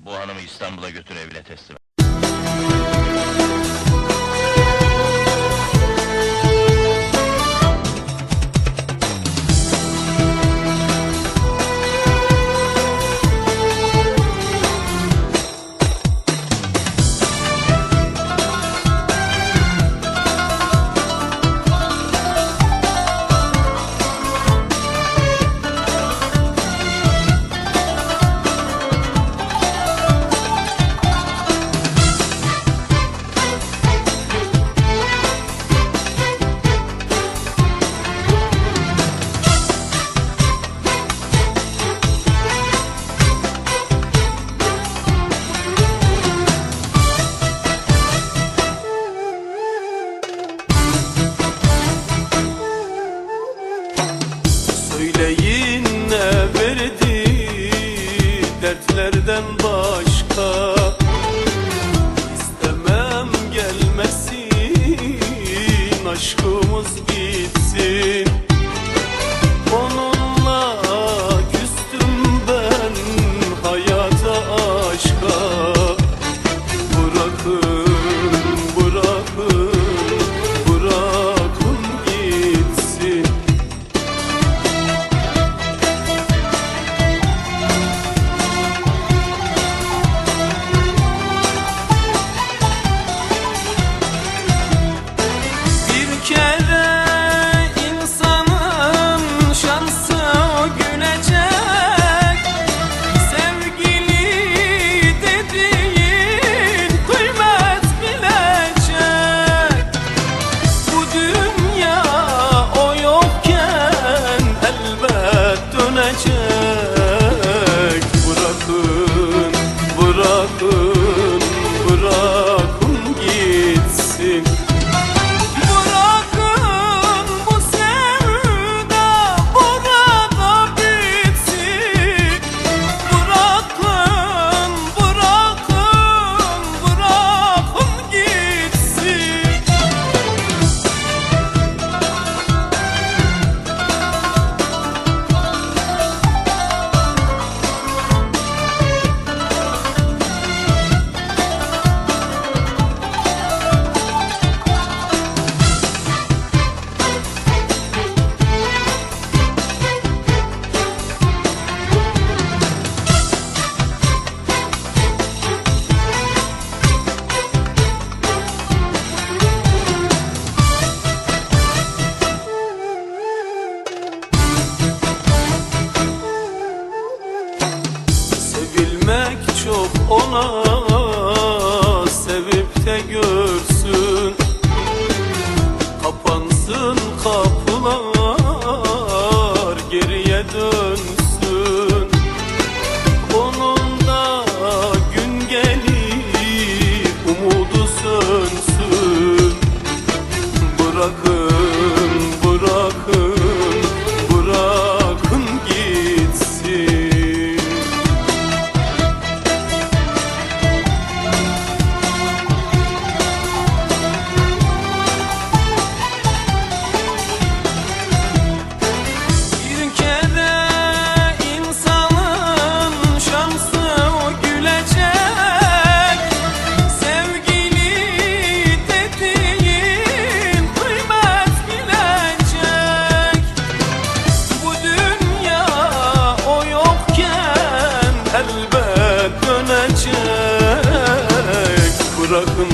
Bu hanımı İstanbul'a götür, evine teslim et. Söyleyin ne verdi dertlerden başka, İstemem gelmesin, aşkımız gitsin. Onunla küstüm ben hayata, aşka. Bırakın, bırakın, bırakın gitsin. Bir kere insanın şansı gülecek, sevgili dediğin kıymet bilecek. Bu dünya o yokken elbet dönecek. Bırakın, bırakın, bırakın gitsin. Bırakın bu sevda burada bitsin. Bırakın, bırakın, bırakın gitsin. Sevilmek çok ona, sevip de görsün. Kapansın kapılar, geriye dönsün. Onun da gün gelir, umudu sönsün. Bırakın, bırakın, bırakın gitsin. Bir kere insanın şansı gülecek, sevgili dediğin kıymet bilecek. Bu dünya o yokken elbet dönecek. Bırakın,